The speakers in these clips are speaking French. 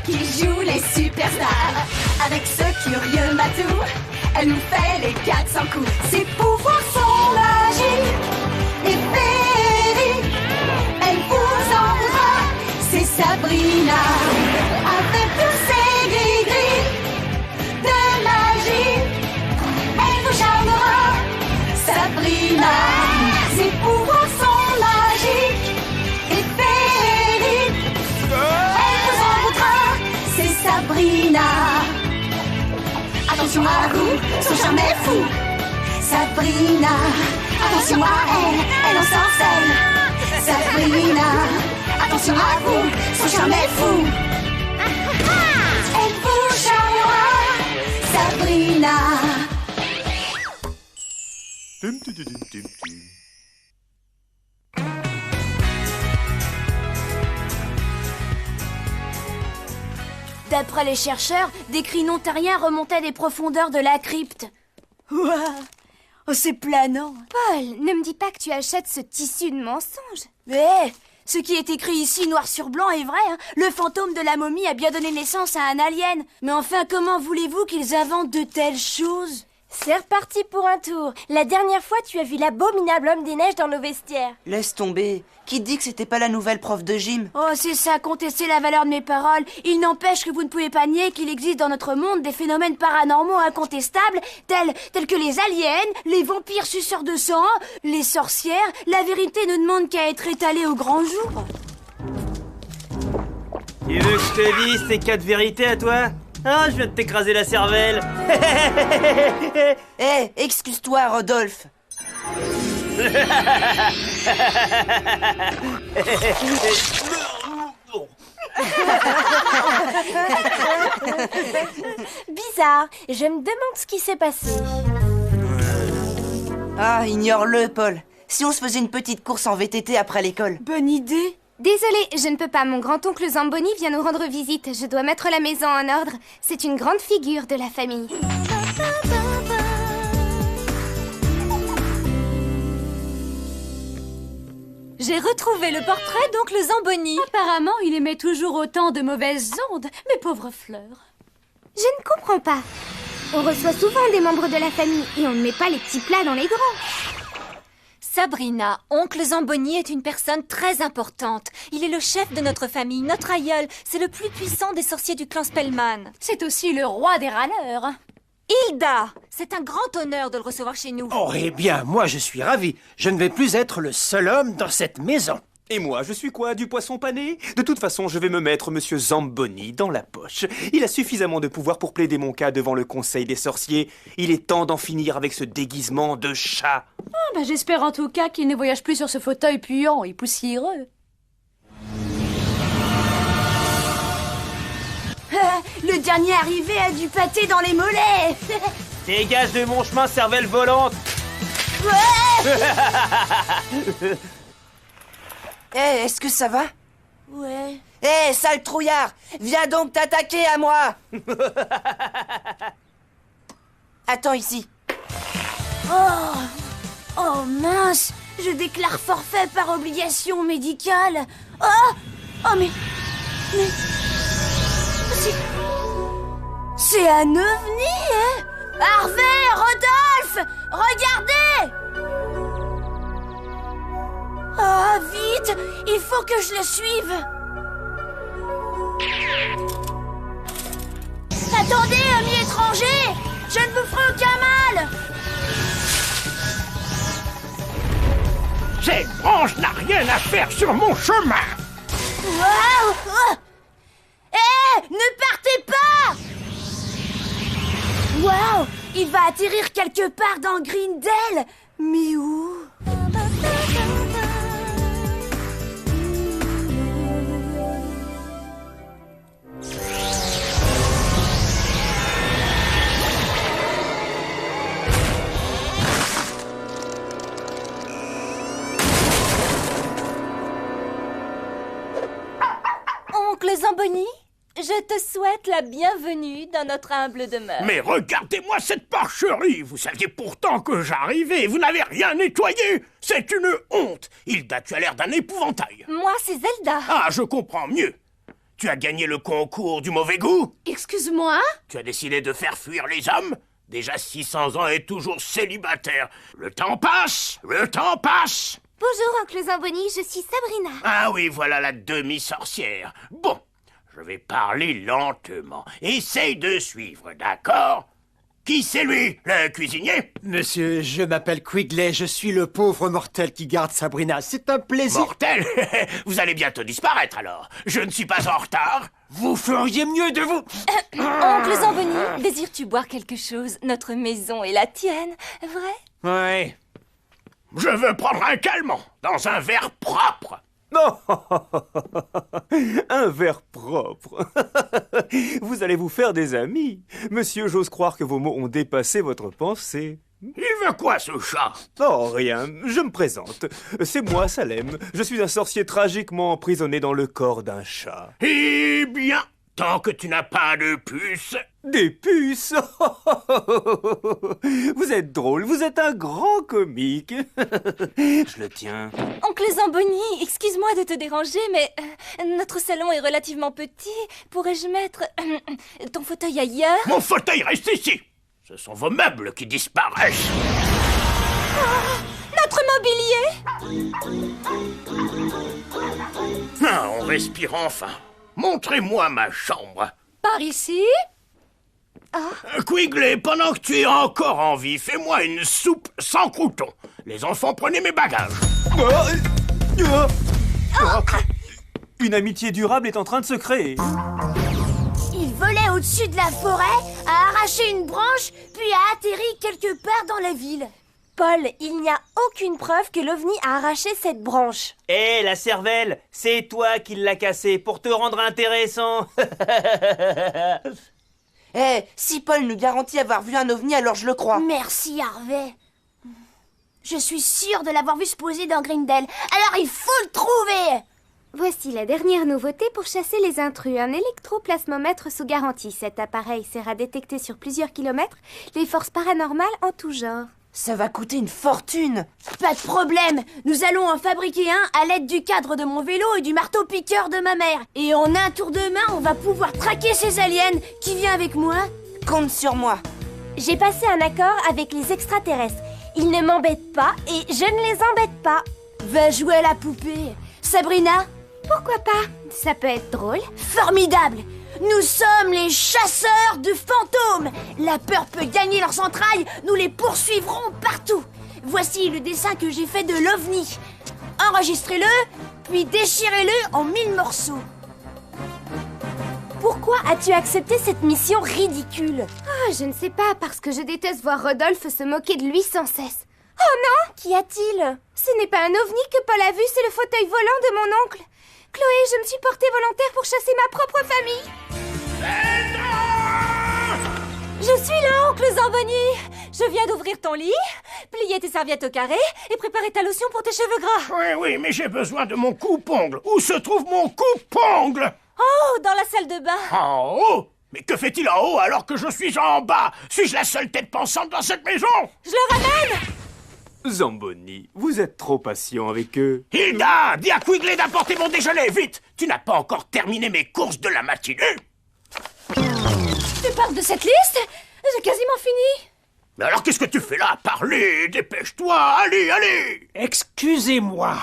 qui joue les superstars. Avec ce curieux matou, elle nous fait les 400 coups. Ses pouvoirs sont magiques et féeriques. Elle vous envoûtera, c'est Sabrina. Avec tous ses gris-gris de magie, elle vous charmera, Sabrina. Ses pouvoirs sont magiques et féeriques. Elle vous envoûtera, c'est Sabrina. Attention à vous, son charme est fou. Sabrina, attention à elle, elle ensorcelle. Sabrina, attention à vous, son charme est fou. Elle vous charmera, Sabrina. D'après les chercheurs, des cris non-terriens remontaient des profondeurs de la crypte. Ouah, oh, c'est planant. Paul, ne me dis pas que tu achètes ce tissu de mensonge. Mais ce qui est écrit ici noir sur blanc est vrai, hein. Le fantôme de la momie a bien donné naissance à un alien. Mais enfin, comment voulez-vous qu'ils inventent de telles choses? C'est reparti pour un tour. La dernière fois, tu as vu l'abominable homme des neiges dans nos vestiaires. Laisse tomber. Qui dit que c'était pas la nouvelle prof de gym? Oh, c'est ça, contester la valeur de mes paroles. Il n'empêche que vous ne pouvez pas nier qu'il existe dans notre monde des phénomènes paranormaux incontestables, tels que les aliens, les vampires suceurs de sang, les sorcières. La vérité ne demande qu'à être étalée au grand jour. Tu veux que je te dise ces 4 vérités à toi? Ah, je viens de t'écraser la cervelle. Hé, excuse-toi, Rodolphe. Bizarre, je me demande ce qui s'est passé. Ah, ignore-le, Paul. Si on se faisait une petite course en VTT après l'école. Bonne idée. Désolée, je ne peux pas. Mon grand-oncle Zamboni vient nous rendre visite. Je dois mettre la maison en ordre. C'est une grande figure de la famille. J'ai retrouvé le portrait d'oncle Zamboni. Apparemment, il émet toujours autant de mauvaises ondes. Mes pauvres fleurs. Je ne comprends pas. On reçoit souvent des membres de la famille et on ne met pas les petits plats dans les grands. Sabrina, oncle Zamboni est une personne très importante. Il est le chef de notre famille, notre aïeul. C'est le plus puissant des sorciers du clan Spellman. C'est aussi le roi des râleurs. Hilda, c'est un grand honneur de le recevoir chez nous. Oh, eh bien, moi je suis ravi. Je ne vais plus être le seul homme dans cette maison. Et moi, je suis quoi, du poisson pané? De toute façon, je vais me mettre Monsieur Zamboni dans la poche. Il a suffisamment de pouvoir pour plaider mon cas devant le conseil des sorciers. Il est temps d'en finir avec ce déguisement de chat. Ah, j'espère en tout cas qu'il ne voyage plus sur ce fauteuil puant et poussiéreux. Le dernier arrivé a du pâté dans les mollets. Dégage de mon chemin, cervelle volante. Hé, est-ce que ça va? Ouais. Hé, sale trouillard! Viens donc t'attaquer à moi! Attends ici. Oh mince, je déclare forfait par obligation médicale. Oh mais c'est un ovni, hein? Harvey, Rodolphe, regardez! Oh, vite, il faut que je le suive. Attendez, amis étrangers, je ne vous ferai aucun mal. Cette branche n'a rien à faire sur mon chemin. Waouh! Oh. Ne partez pas! Waouh! Il va atterrir quelque part dans Greendale. Mais où? Oncle Zamboni, je te souhaite la bienvenue dans notre humble demeure. Mais regardez-moi cette porcherie. Vous saviez pourtant que j'arrivais. Vous n'avez rien nettoyé. C'est une honte. Hilda, tu as l'air d'un épouvantail. Moi, c'est Zelda. Ah, je comprends mieux. Tu as gagné le concours du mauvais goût? Excuse-moi? Tu as décidé de faire fuir les hommes? Déjà 600 ans et toujours célibataire. Le temps passe, le temps passe. Bonjour, oncle Zamboni, je suis Sabrina. Ah oui, voilà la demi-sorcière. Bon, je vais parler lentement. Essaye de suivre, d'accord? Qui c'est lui, le cuisinier? Monsieur, je m'appelle Quigley, je suis le pauvre mortel qui garde Sabrina. C'est un plaisir. Mortel? Vous allez bientôt disparaître alors. Je ne suis pas en retard. Vous feriez mieux de vous... Oncle Zamboni, désires-tu boire quelque chose? Notre maison est la tienne, vrai? Ouais. Je veux prendre un calmant, dans un verre propre. Non. Un verre propre. Vous allez vous faire des amis. Monsieur, j'ose croire que vos mots ont dépassé votre pensée. Il veut quoi, ce chat? Oh, rien. Je me présente. C'est moi, Salem. Je suis un sorcier tragiquement emprisonné dans le corps d'un chat. Eh bien, tant que tu n'as pas de puce... Des puces. Vous êtes drôle, vous êtes un grand comique. Je le tiens. Oncle Zamboni, excuse-moi de te déranger, mais notre salon est relativement petit. Pourrais-je mettre ton fauteuil ailleurs? Mon fauteuil reste ici. Ce sont vos meubles qui disparaissent. Notre mobilier! Ah, on respire enfin. Montrez-moi ma chambre. Par ici? Quigley, pendant que tu es encore en vie, fais-moi une soupe sans croûtons. Les enfants, prenez mes bagages. Une amitié durable est en train de se créer. Il volait au-dessus de la forêt, a arraché une branche, puis a atterri quelque part dans la ville. Paul, il n'y a aucune preuve que l'OVNI a arraché cette branche. Hé, la cervelle, c'est toi qui l'as cassée pour te rendre intéressant. Eh, si Paul nous garantit avoir vu un ovni, alors je le crois. Merci, Harvey. Je suis sûre de l'avoir vu se poser dans Greendale, alors il faut le trouver. Voici la dernière nouveauté pour chasser les intrus. Un électroplasmomètre sous garantie. Cet appareil sert à détecter sur plusieurs kilomètres les forces paranormales en tout genre. Ça va coûter une fortune. Pas de problème, nous allons en fabriquer un à l'aide du cadre de mon vélo et du marteau-piqueur de ma mère. Et en un tour de main, on va pouvoir traquer ces aliens. Qui vient avec moi? Compte sur moi. J'ai passé un accord avec les extraterrestres. Ils ne m'embêtent pas et je ne les embête pas. Va jouer à la poupée. Sabrina? Pourquoi pas? Ça peut être drôle. Formidable! Nous sommes les chasseurs de fantômes. La peur peut gagner leurs entrailles, nous les poursuivrons partout. Voici le dessin que j'ai fait de l'OVNI. Enregistrez-le, puis déchirez-le en 1000 morceaux. Pourquoi as-tu accepté cette mission ridicule? Ah, je ne sais pas, parce que je déteste voir Rodolphe se moquer de lui sans cesse. Oh non! Qu'y a-t-il? Ce n'est pas un ovni que Paul a vu, c'est le fauteuil volant de mon oncle. Chloé, je me suis portée volontaire pour chasser ma propre famille. Je suis là, oncle Zamboni. Je viens d'ouvrir ton lit, plier tes serviettes au carré et préparer ta lotion pour tes cheveux gras. Oui, mais j'ai besoin de mon coupe-ongle. Où se trouve mon coupe-ongle? Oh, dans la salle de bain. En haut? Mais que fait-il en haut alors que je suis en bas? Suis-je la seule tête pensante dans cette maison? Je le ramène. Zamboni, vous êtes trop patient avec eux. Hilda, dis à Quigley d'apporter mon déjeuner, vite! Tu n'as pas encore terminé mes courses de la matinée? Tu parles de cette liste? J'ai quasiment fini. Mais alors qu'est-ce que tu fais là? Parlez, dépêche-toi, allez! Excusez-moi,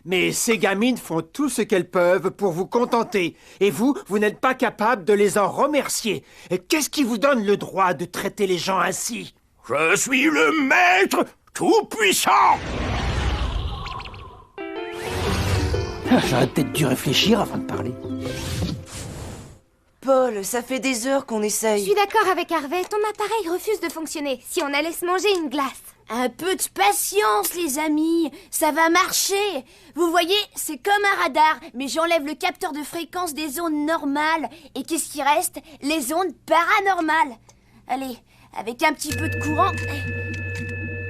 mais ces gamines font tout ce qu'elles peuvent pour vous contenter. Et vous n'êtes pas capable de les en remercier. Et qu'est-ce qui vous donne le droit de traiter les gens ainsi? Je suis le maître tout-puissant! J'aurais peut-être dû réfléchir avant de parler. Paul, ça fait des heures qu'on Je essaye. suis d'accord avec Harvey, ton appareil refuse de fonctionner. Si on allait se manger une glace. Un peu de patience, les amis. Ça va marcher. Vous voyez, c'est comme un radar, mais j'enlève le capteur de fréquence des ondes normales. Et qu'est-ce qui reste? Les ondes paranormales. Allez, avec un petit peu de courant...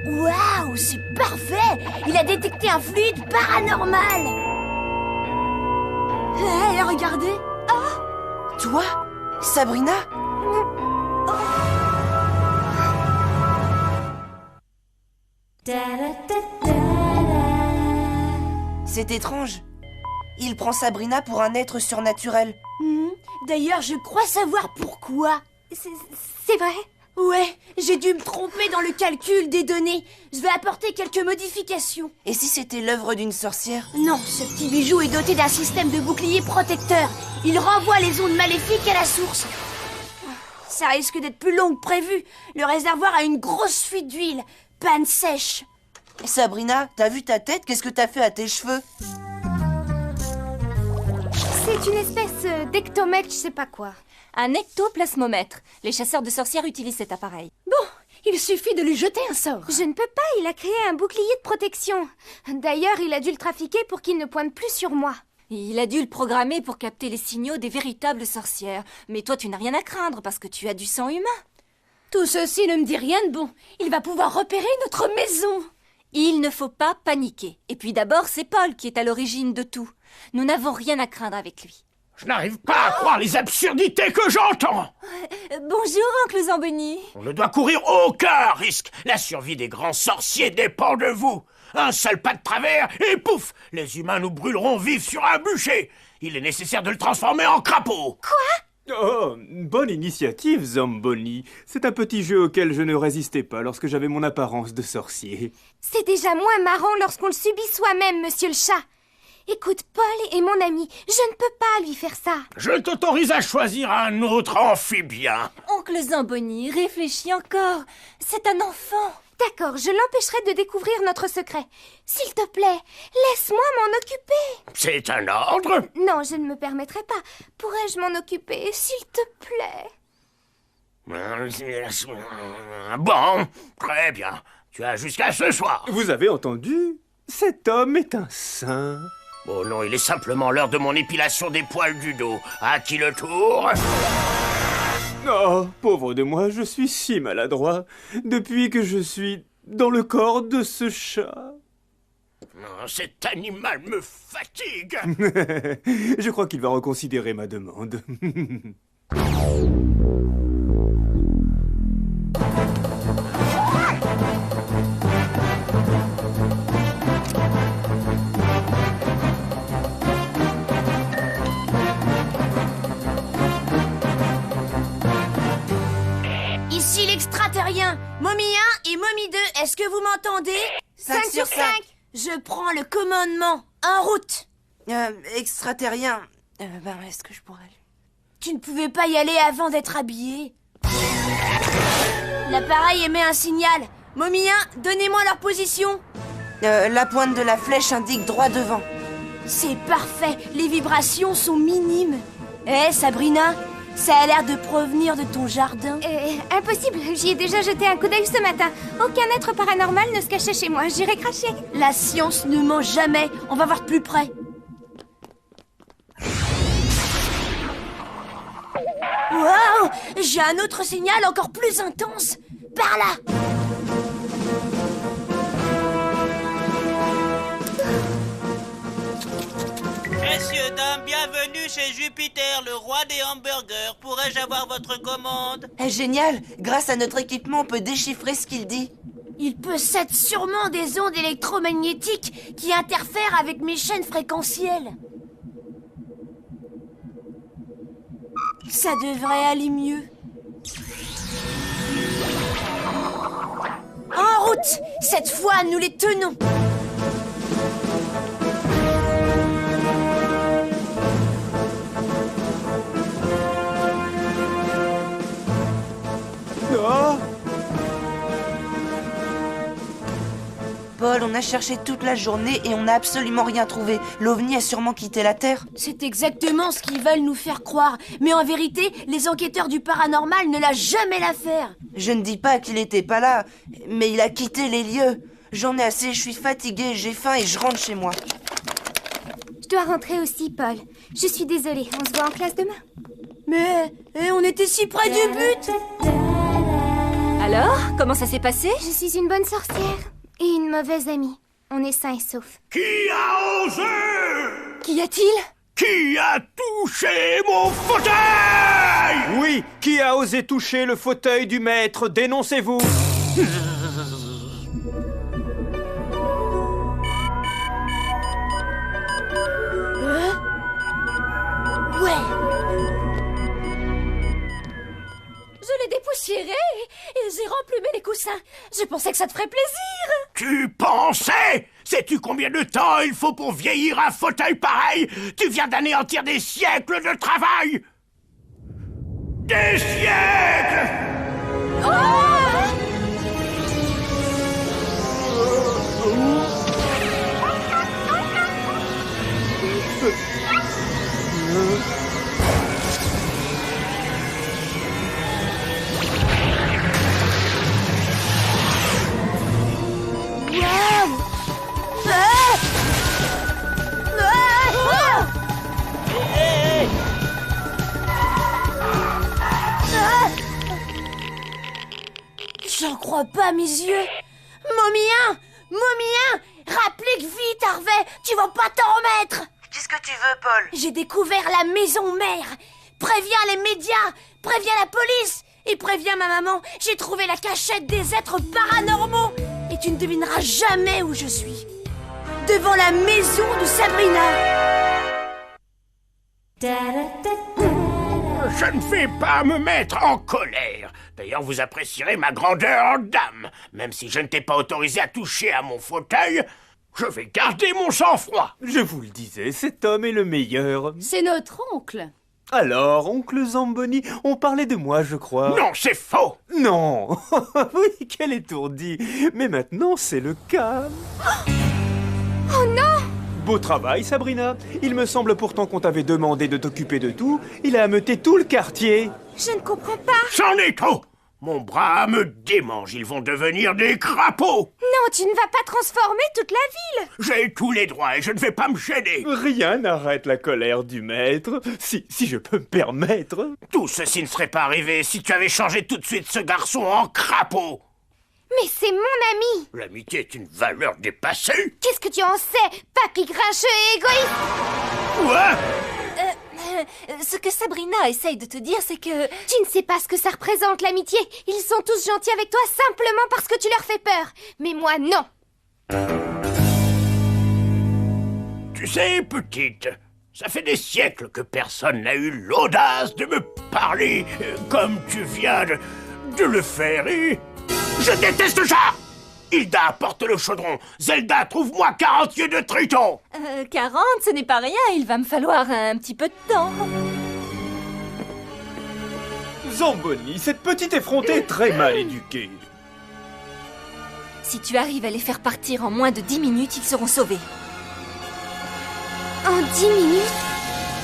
Waouh, c'est parfait! Il a détecté un fluide paranormal! Hé, regardez! Toi? Sabrina? C'est étrange. Il prend Sabrina pour un être surnaturel. D'ailleurs, je crois savoir pourquoi. C'est vrai? Ouais, j'ai dû me tromper dans le calcul des données. Je vais apporter quelques modifications. Et si c'était l'œuvre d'une sorcière? Non, ce petit bijou est doté d'un système de bouclier protecteur. Il renvoie les ondes maléfiques à la source. Ça risque d'être plus long que prévu. Le réservoir a une grosse fuite d'huile. Panne sèche. Sabrina, t'as vu ta tête? Qu'est-ce que t'as fait à tes cheveux? C'est une espèce d'ectomètre, je sais pas quoi. Un ectoplasmomètre. Les chasseurs de sorcières utilisent cet appareil. Bon, il suffit de lui jeter un sort. Je ne peux pas, il a créé un bouclier de protection. D'ailleurs, il a dû le trafiquer pour qu'il ne pointe plus sur moi. Il a dû le programmer pour capter les signaux des véritables sorcières. Mais toi, tu n'as rien à craindre parce que tu as du sang humain. Tout ceci ne me dit rien de bon. Il va pouvoir repérer notre maison. Il ne faut pas paniquer. Et puis d'abord, c'est Paul qui est à l'origine de tout. Nous n'avons rien à craindre avec lui. Je n'arrive pas à croire les absurdités que j'entends. Bonjour, oncle Zamboni. On ne doit courir aucun risque. La survie des grands sorciers dépend de vous. Un seul pas de travers et pouf, les humains nous brûleront vifs sur un bûcher. Il est nécessaire de le transformer en crapaud. Oh, bonne initiative, Zamboni. C'est un petit jeu auquel je ne résistais pas lorsque j'avais mon apparence de sorcier. C'est déjà moins marrant lorsqu'on le subit soi-même, monsieur le chat. Écoute, Paul est mon ami. Je ne peux pas lui faire ça. Je t'autorise à choisir un autre amphibien. Oncle Zamboni, réfléchis encore. C'est un enfant. D'accord, je l'empêcherai de découvrir notre secret. S'il te plaît, laisse-moi m'en occuper. C'est un ordre? Non, je ne me permettrai pas. Pourrais-je m'en occuper, s'il te plaît? Bon, très bien. Tu as jusqu'à ce soir. Vous avez entendu? Cet homme est un saint. Oh non, il est simplement l'heure de mon épilation des poils du dos. À qui le tour? Oh, pauvre de moi, je suis si maladroit depuis que je suis dans le corps de ce chat. Non, cet animal me fatigue. Je crois qu'il va reconsidérer ma demande. Ici l'extraterrien. Momie 1 et Momie 2, est-ce que vous m'entendez? 5 sur 5. Je prends le commandement. En route. Extraterrien. Est-ce que je pourrais... Tu ne pouvais pas y aller avant d'être habillé. L'appareil émet un signal. Momie 1, donnez-moi leur position. La pointe de la flèche indique droit devant. C'est parfait. Les vibrations sont minimes. Sabrina, ça a l'air de provenir de ton jardin. Impossible, j'y ai déjà jeté un coup d'œil ce matin. Aucun être paranormal ne se cachait chez moi, j'irai cracher. La science ne ment jamais. On va voir de plus près. Waouh! J'ai un autre signal encore plus intense. Par là! Messieurs, dames, bienvenue chez Jupiter, le roi des hamburgers. Pourrais-je avoir votre commande? Génial! Grâce à notre équipement, on peut déchiffrer ce qu'il dit. Il possède sûrement des ondes électromagnétiques qui interfèrent avec mes chaînes fréquentielles. Ça devrait aller mieux. En route! Cette fois, nous les tenons! Oh! Paul, on a cherché toute la journée et on n'a absolument rien trouvé. L'OVNI a sûrement quitté la Terre. C'est exactement ce qu'ils veulent nous faire croire. Mais en vérité, les enquêteurs du paranormal ne lâchent jamais l'affaire. Je ne dis pas qu'il n'était pas là, mais il a quitté les lieux. J'en ai assez, je suis fatiguée, j'ai faim et je rentre chez moi. Je dois rentrer aussi, Paul. Je suis désolée, on se voit en classe demain. Mais on était si près du but. Alors, comment ça s'est passé? Je suis une bonne sorcière et une mauvaise amie. On est sains et saufs. Qui a osé? Qu'y a-t-il? Qui a touché mon fauteuil? Oui, qui a osé toucher le fauteuil du maître? Dénoncez-vous! Max. Je pensais que ça te ferait plaisir. Tu pensais? Sais-tu combien de temps il faut pour vieillir un fauteuil pareil? Tu viens d'anéantir des siècles de travail. Des siècles! J'en crois pas mes yeux. Momien, rapplique vite, Harvey. Tu vas pas t'en remettre. Qu'est-ce que tu veux, Paul? J'ai découvert la maison mère. Préviens les médias, préviens la police et préviens ma maman. J'ai trouvé la cachette des êtres paranormaux et tu ne devineras jamais où je suis. Devant la maison de Sabrina. Je ne vais pas me mettre en colère. D'ailleurs, vous apprécierez ma grandeur en dame. Même si je ne t'ai pas autorisé à toucher à mon fauteuil, je vais garder mon sang-froid. Je vous le disais, cet homme est le meilleur. C'est notre oncle. Alors, oncle Zamboni, on parlait de moi, je crois. Non, c'est faux. Non. Oui, quel étourdi. Mais maintenant, c'est le cas. Oh non! Beau travail, Sabrina. Il me semble pourtant qu'on t'avait demandé de t'occuper de tout. Il a ameuté tout le quartier. Je ne comprends pas. C'en est trop. Mon bras me démange. Ils vont devenir des crapauds. Non, tu ne vas pas transformer toute la ville. J'ai tous les droits et je ne vais pas me gêner. Rien n'arrête la colère du maître, si je peux me permettre. Tout ceci ne serait pas arrivé si tu avais changé tout de suite ce garçon en crapaud. Mais c'est mon ami. L'amitié est une valeur dépassée. Qu'est-ce que tu en sais, papy grincheux et égoïste? Quoi? Ce que Sabrina essaye de te dire, c'est que... Tu ne sais pas ce que ça représente, l'amitié. Ils sont tous gentils avec toi simplement parce que tu leur fais peur. Mais moi, non. Tu sais, petite, ça fait des siècles que personne n'a eu l'audace de me parler comme tu viens de le faire et... Je déteste ça! Hilda apporte le chaudron. Zelda, trouve-moi 40 yeux de triton. 40, ce n'est pas rien. Il va me falloir un petit peu de temps. Zamboni, cette petite effrontée est très mal éduquée. Si tu arrives à les faire partir en moins de 10 minutes, ils seront sauvés. En 10 minutes?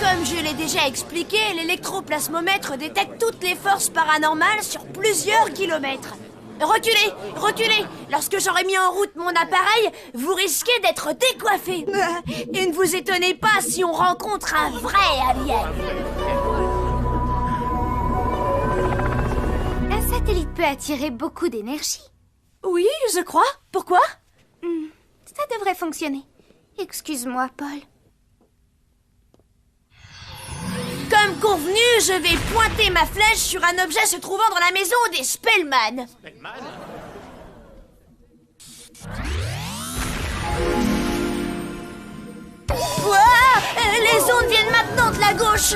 Comme je l'ai déjà expliqué, l'électroplasmomètre détecte toutes les forces paranormales sur plusieurs kilomètres. Reculez, reculez. Lorsque j'aurai mis en route mon appareil, vous risquez d'être décoiffé. Et ne vous étonnez pas si on rencontre un vrai alien. Un satellite peut attirer beaucoup d'énergie. Oui, je crois. Pourquoi? Ça devrait fonctionner. Excuse-moi, Paul. Comme convenu, je vais pointer ma flèche sur un objet se trouvant dans la maison des Spellman. Ouah, les ondes viennent maintenant de la gauche.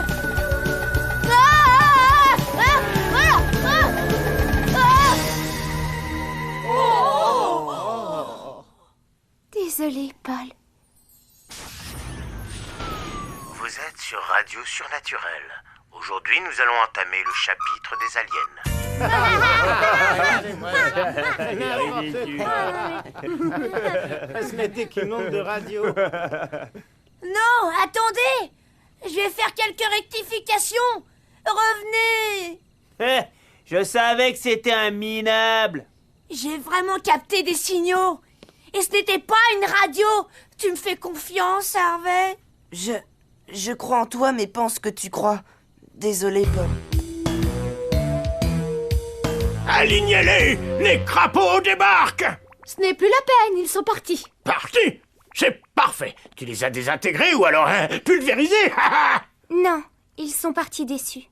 Désolée, Paul. Vous êtes sur Radio Surnaturel. Aujourd'hui, nous allons entamer le chapitre des aliens. Ce n'était qu'une onde de radio. Non, attendez. Je vais faire quelques rectifications. Revenez. Je savais que c'était un minable. J'ai vraiment capté des signaux. Et ce n'était pas une radio. Tu me fais confiance, Harvey? Je crois en toi, mais pense que tu crois. Désolé, Paul. Alignez-les! Les crapauds débarquent! Ce n'est plus la peine, ils sont partis. Partis? C'est parfait. Tu les as désintégrés ou alors pulvérisés? Non, ils sont partis déçus.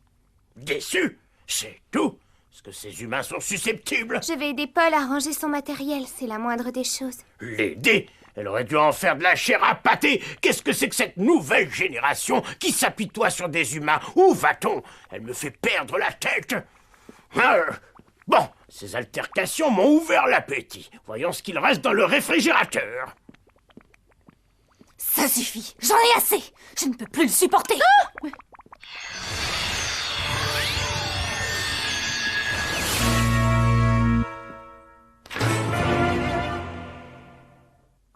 Déçus? C'est tout? Est-ce que ces humains sont susceptibles? Je vais aider Paul à ranger son matériel, c'est la moindre des choses. L'aider? Elle aurait dû en faire de la chair à pâté. Qu'est-ce que c'est que cette nouvelle génération qui s'apitoie sur des humains? Où va-t-on? Elle me fait perdre la tête. Bon, Ces altercations m'ont ouvert l'appétit. Voyons ce qu'il reste dans le réfrigérateur. Ça suffit, j'en ai assez. Je ne peux plus le supporter.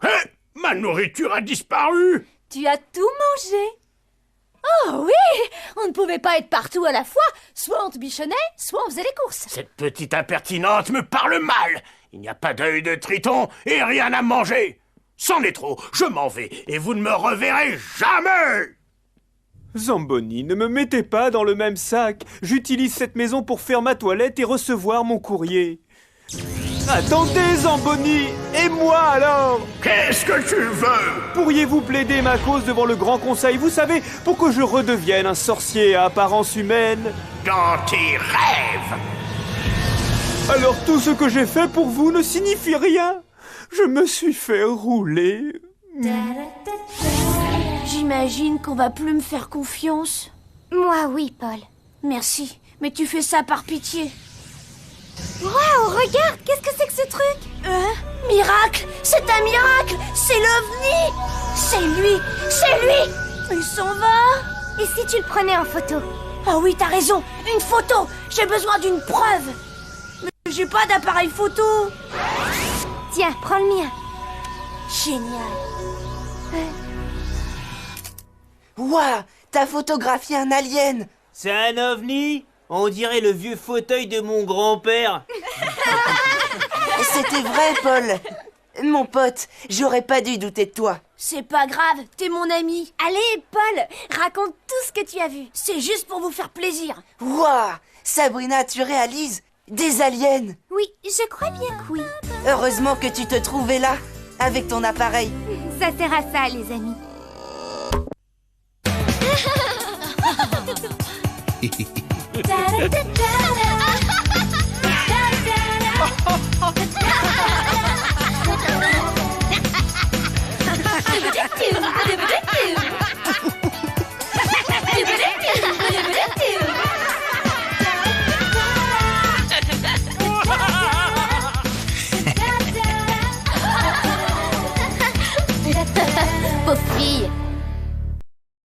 Hé, ma nourriture a disparu. Tu as tout mangé. Oh oui, on ne pouvait pas être partout à la fois. Soit on te bichonnait, soit on faisait les courses. Cette petite impertinente me parle mal. Il n'y a pas d'œil de triton et rien à manger. C'en est trop, je m'en vais et vous ne me reverrez jamais. Zamboni, ne me mettez pas dans le même sac. J'utilise cette maison pour faire ma toilette et recevoir mon courrier. Attendez, Zamboni! Et moi alors? Qu'est-ce que tu veux? Pourriez-vous plaider ma cause devant le Grand Conseil, vous savez, pour que je redevienne un sorcier à apparence humaine? Dans tes rêves! Alors tout ce que j'ai fait pour vous ne signifie rien. Je me suis fait rouler. J'imagine qu'on va plus me faire confiance. Moi, oui, Paul. Merci, mais tu fais ça par pitié. Waouh, regarde, qu'est-ce que c'est que ce truc? Miracle! C'est un miracle! C'est l'OVNI! C'est lui! C'est lui! Il s'en va! Et si tu le prenais en photo? Ah oui, t'as raison! Une photo! J'ai besoin d'une preuve! Mais j'ai pas d'appareil photo! Tiens, prends le mien. Génial! Ouah, t'as photographié un alien. C'est un ovni? On dirait le vieux fauteuil de mon grand-père. C'était vrai, Paul. Mon pote, j'aurais pas dû douter de toi. C'est pas grave, t'es mon ami. Allez, Paul, raconte tout ce que tu as vu. C'est juste pour vous faire plaisir. Ouah, Sabrina, tu réalises? Des aliens. Oui, je crois bien que oui. Heureusement que tu te trouvais là, avec ton appareil. Ça sert à ça, les amis. Da da da